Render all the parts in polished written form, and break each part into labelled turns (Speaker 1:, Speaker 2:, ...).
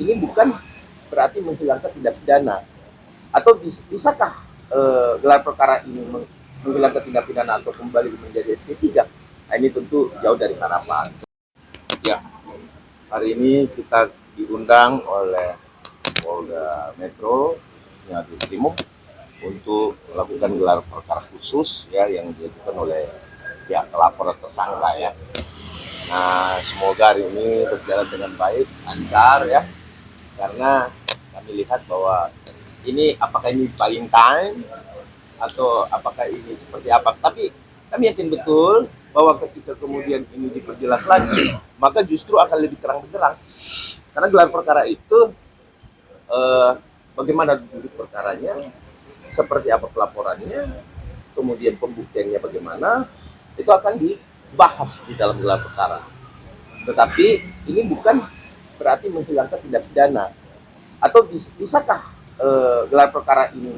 Speaker 1: ini bukan berarti menghilangkan tindak pidana. Atau bisakah gelar perkara ini menghilangkan tindak pidana atau kembali menjadi SC3? Nah, ini tentu jauh dari harapan. Ya, hari ini kita diundang oleh Polda Metro ya, di Timur untuk melakukan gelar perkara khusus ya yang dilakukan oleh pihak pelapor atau tersangka ya. Nah, semoga hari ini berjalan dengan baik, lancar ya, karena kami lihat bahwa ini apakah ini buying time atau apakah ini seperti apa. Tapi kami yakin betul bahwa ketika kemudian ini diperjelas lagi, maka justru akan lebih terang benderang. Karena gelar perkara itu bagaimana duduk perkaranya, seperti apa pelaporannya, kemudian pembuktiannya bagaimana, itu akan dibahas di dalam gelar perkara. Tetapi ini bukan berarti menghilangkan tindak pidana. Atau bisakah gelar perkara ini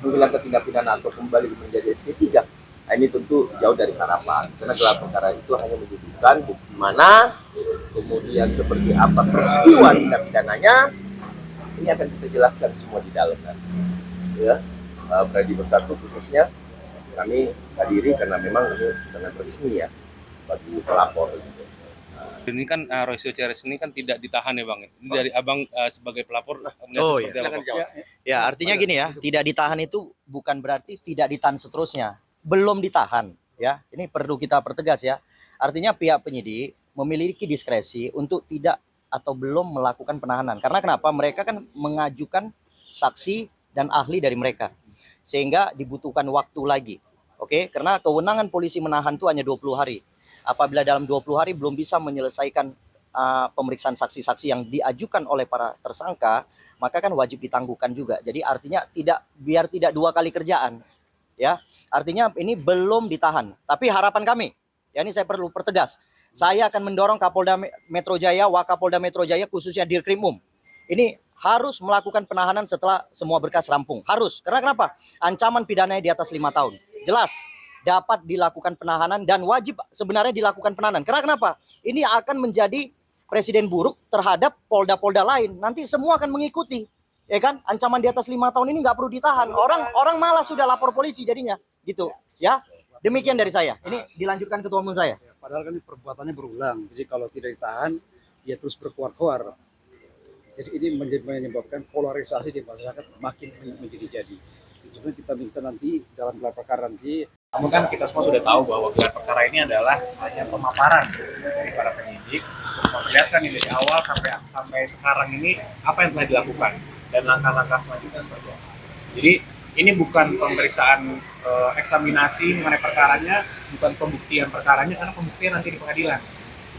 Speaker 1: menghilangkan tindak pidana atau kembali menjadi SC3? Nah, ini tentu jauh dari harapan, karena gelar perkara itu hanya menunjukkan bukti mana, kemudian seperti apa peristiwa tindak pidananya, ini akan kita jelaskan semua di dalam nanti. Ya, Predi Bersatu khususnya kami hadiri karena memang ini sangat resmi ya bagi pelapor.
Speaker 2: Ini kan Roysio Ceres ini kan tidak ditahan ya Bang. Ini dari Abang sebagai pelapor
Speaker 3: Oh iya. Ya, artinya gini ya, tidak ditahan itu bukan berarti tidak ditahan seterusnya. Belum ditahan ya. Ini perlu kita pertegas ya. Artinya pihak penyidik memiliki diskresi untuk tidak atau belum melakukan penahanan. Karena kenapa? Mereka kan mengajukan saksi dan ahli dari mereka. Sehingga dibutuhkan waktu lagi. Oke, karena kewenangan polisi menahan itu hanya 20 hari. Apabila dalam 20 hari belum bisa menyelesaikan pemeriksaan saksi-saksi yang diajukan oleh para tersangka, maka kan wajib ditangguhkan juga. Jadi artinya biar tidak dua kali kerjaan. Ya, artinya ini belum ditahan. Tapi harapan kami, ya ini saya perlu pertegas. Saya akan mendorong Kapolda Metro Jaya, Wakapolda Metro Jaya khususnya Dirkrimum. Ini harus melakukan penahanan setelah semua berkas rampung. Harus. Karena kenapa? Ancaman pidananya di atas 5 tahun. Jelas dapat dilakukan penahanan dan wajib sebenarnya dilakukan penahanan. Karena kenapa? Ini akan menjadi presiden buruk terhadap polda-polda lain. Nanti semua akan mengikuti. Ya kan? Ancaman di atas 5 tahun ini nggak perlu ditahan. Orang malah sudah lapor polisi jadinya. Gitu. Ya. Demikian dari saya. Ini dilanjutkan ketua umum saya.
Speaker 4: Padahal kan ini perbuatannya berulang. Jadi kalau tidak ditahan, dia terus berkuar-kuar. Jadi ini menyebabkan polarisasi di masyarakat makin menjadi-jadi. Jadi kita minta nanti dalam gelar perkara nanti.
Speaker 5: Namun kan kita semua sudah tahu bahwa gelar perkara ini adalah hanya pemaparan dari para penyidik untuk memperlihatkan dari awal sampai sekarang ini apa yang telah dilakukan dan langkah-langkah selanjutnya seperti apa. Jadi ini bukan pemeriksaan eksaminasi mengenai perkaranya, bukan pembuktian perkaranya, karena pembuktian nanti di pengadilan.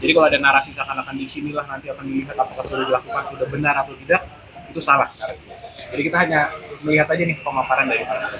Speaker 5: Jadi kalau ada narasi seakan-akan di sinilah nanti akan dilihat apakah sudah dilakukan sudah benar atau tidak, itu salah narasinya. Jadi kita hanya melihat saja nih pemaparan dari para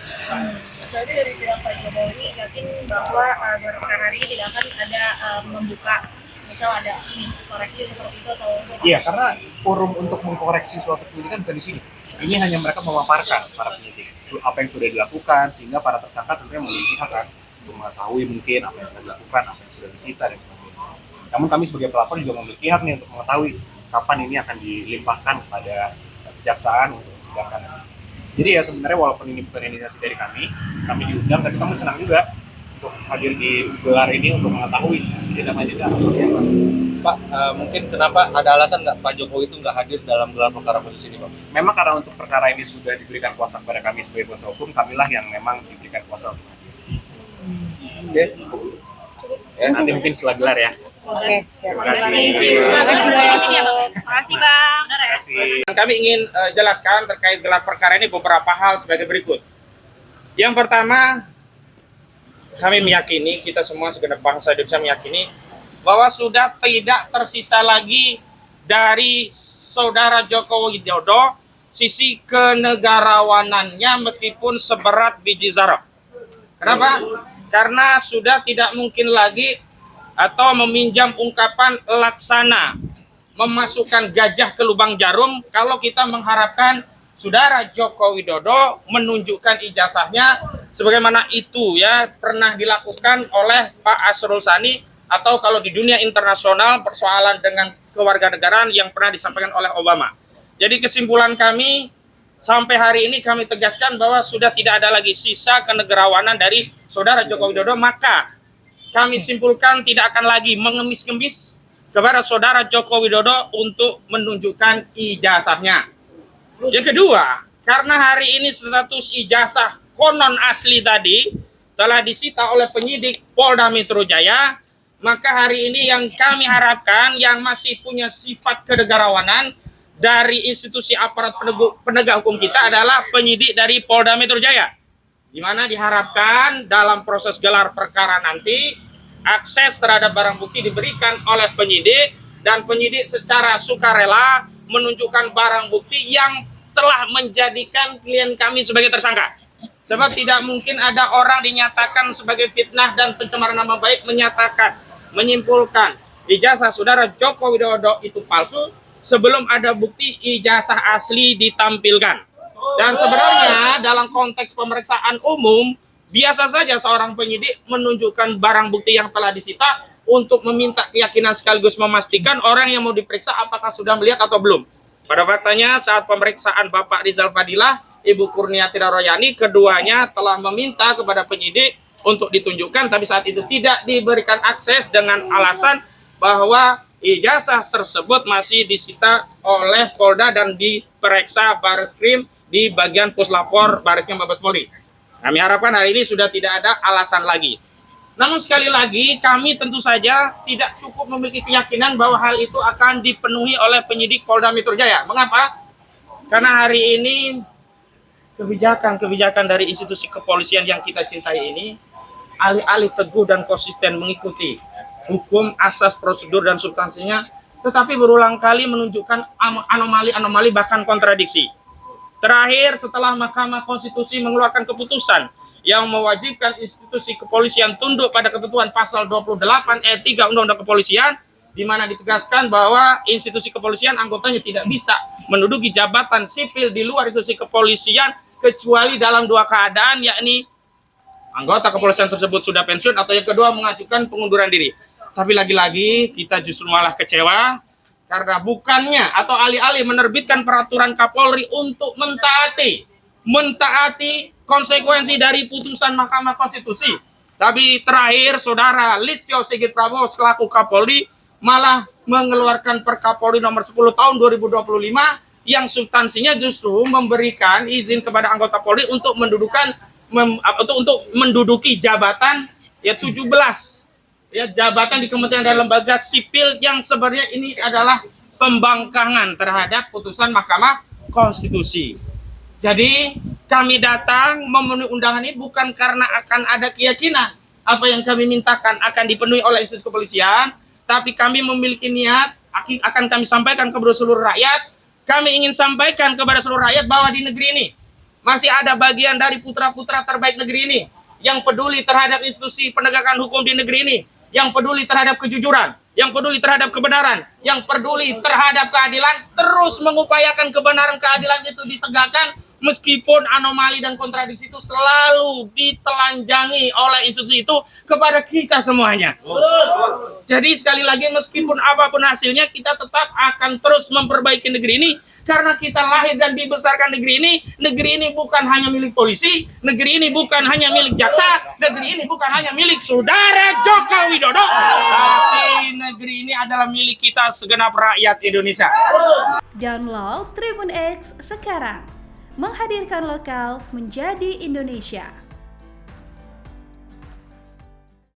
Speaker 6: Berarti dari pihak Pak Jokowi yakin bahwa gelar perkara ini tidak akan ada membuka, misal ada miskoreksi seperti itu atau?
Speaker 5: Iya, karena forum untuk mengkoreksi suatu penyidikan bukan di sini. Ini hanya mereka memaparkan para penyidik apa yang sudah dilakukan, sehingga para tersangka tentunya memiliki hak kan untuk mengetahui mungkin apa yang sudah dilakukan, apa yang sudah disita dan sebagainya. Namun kami sebagai pelapor juga memiliki hak nih untuk mengetahui kapan ini akan dilimpahkan kepada kejaksaan untuk disidangkan. Jadi ya sebenarnya walaupun ini bukan inisiasi dari kami diundang, tapi kami senang juga untuk hadir di gelar ini untuk mengetahui tindak lanjutnya seperti apa.
Speaker 2: Pak, mungkin kenapa ada alasan nggak Pak Jokowi itu nggak hadir dalam gelar perkara khusus ini, Pak?
Speaker 5: Memang karena untuk perkara ini sudah diberikan kuasa kepada kami sebagai kuasa hukum, kamilah yang memang diberikan kuasa untuk hadir.
Speaker 1: Oke.
Speaker 5: Ya, nanti mungkin setelah gelar ya.
Speaker 6: Oke, siap.
Speaker 5: Terima kasih.
Speaker 6: Terima kasih Bang.
Speaker 5: Terima kasih.
Speaker 7: Kami ingin jelaskan terkait gelar perkara ini beberapa hal sebagai berikut. Yang pertama, kami meyakini, kita semua segenap bangsa Indonesia meyakini bahwa sudah tidak tersisa lagi dari saudara Joko Widodo sisi kenegarawanannya meskipun seberat biji zarah. Kenapa? Karena sudah tidak mungkin lagi atau meminjam ungkapan laksana memasukkan gajah ke lubang jarum kalau kita mengharapkan saudara Joko Widodo menunjukkan ijazahnya sebagaimana itu ya pernah dilakukan oleh Pak Asrul Sani, atau kalau di dunia internasional persoalan dengan kewarganegaraan yang pernah disampaikan oleh Obama. Jadi kesimpulan kami sampai hari ini kami tegaskan bahwa sudah tidak ada lagi sisa kenegarawanan dari Saudara Joko Widodo, maka kami simpulkan tidak akan lagi mengemis-ngemis kepada Saudara Joko Widodo untuk menunjukkan ijazahnya. Yang kedua, karena hari ini status ijazah konon asli tadi telah disita oleh penyidik Polda Metro Jaya, maka hari ini yang kami harapkan yang masih punya sifat kenegarawanan dari institusi aparat penegak hukum kita adalah penyidik dari Polda Metro Jaya, di mana diharapkan dalam proses gelar perkara nanti akses terhadap barang bukti diberikan oleh penyidik dan penyidik secara sukarela menunjukkan barang bukti yang telah menjadikan klien kami sebagai tersangka. Sebab tidak mungkin ada orang dinyatakan sebagai fitnah dan pencemaran nama baik menyimpulkan ijazah Saudara Joko Widodo itu palsu sebelum ada bukti ijazah asli ditampilkan. Dan sebenarnya dalam konteks pemeriksaan umum, biasa saja seorang penyidik menunjukkan barang bukti yang telah disita untuk meminta keyakinan sekaligus memastikan orang yang mau diperiksa apakah sudah melihat atau belum. Pada faktanya saat pemeriksaan Bapak Rizal Fadilah, Ibu Kurniati Royani, keduanya telah meminta kepada penyidik untuk ditunjukkan, tapi saat itu tidak diberikan akses dengan alasan bahwa ijazah tersebut masih disita oleh Polda dan diperiksa Bareskrim di bagian Puslapor Bareskrim Mabes Polri. Kami harapkan hari ini sudah tidak ada alasan lagi. Namun sekali lagi kami tentu saja tidak cukup memiliki keyakinan bahwa hal itu akan dipenuhi oleh penyidik Polda Metro Jaya. Mengapa? Karena hari ini kebijakan dari institusi kepolisian yang kita cintai ini alih-alih teguh dan konsisten mengikuti hukum, asas, prosedur, dan substansinya, tetapi berulang kali menunjukkan anomali-anomali bahkan kontradiksi. Terakhir, setelah Mahkamah Konstitusi mengeluarkan keputusan yang mewajibkan institusi kepolisian tunduk pada ketentuan pasal 28 ayat 3 Undang-Undang Kepolisian, di mana ditegaskan bahwa institusi kepolisian anggotanya tidak bisa menduduki jabatan sipil di luar institusi kepolisian kecuali dalam dua keadaan, yakni anggota kepolisian tersebut sudah pensiun atau yang kedua mengajukan pengunduran diri. Tapi lagi-lagi kita justru malah kecewa karena bukannya atau alih-alih menerbitkan peraturan Kapolri untuk mentaati konsekuensi dari putusan Mahkamah Konstitusi. Tapi terakhir Saudara Listio Sigit Prabowo selaku Kapolri malah mengeluarkan Perkapolri nomor 10 tahun 2025 yang substansinya justru memberikan izin kepada anggota Polri untuk menduduki jabatan 17 jabatan di kementerian dan lembaga sipil yang sebenarnya ini adalah pembangkangan terhadap putusan Mahkamah Konstitusi. Jadi kami datang memenuhi undangan ini bukan karena akan ada keyakinan apa yang kami mintakan akan dipenuhi oleh institusi kepolisian, tapi kami memiliki niat akan kami sampaikan kepada seluruh rakyat. Kami ingin sampaikan kepada seluruh rakyat bahwa di negeri ini masih ada bagian dari putra-putra terbaik negeri ini yang peduli terhadap institusi penegakan hukum di negeri ini, yang peduli terhadap kejujuran, yang peduli terhadap kebenaran, yang peduli terhadap keadilan, terus mengupayakan kebenaran keadilan itu ditegakkan meskipun anomali dan kontradiksi itu selalu ditelanjangi oleh institusi itu kepada kita semuanya. Jadi sekali lagi meskipun apapun hasilnya kita tetap akan terus memperbaiki negeri ini karena kita lahir dan dibesarkan negeri ini bukan hanya milik polisi, negeri ini bukan hanya milik jaksa, negeri ini bukan hanya milik Saudara Joko Widodo, tapi negeri ini adalah milik kita segenap rakyat Indonesia.
Speaker 8: Download Tribun X sekarang. Menghadirkan lokal menjadi Indonesia.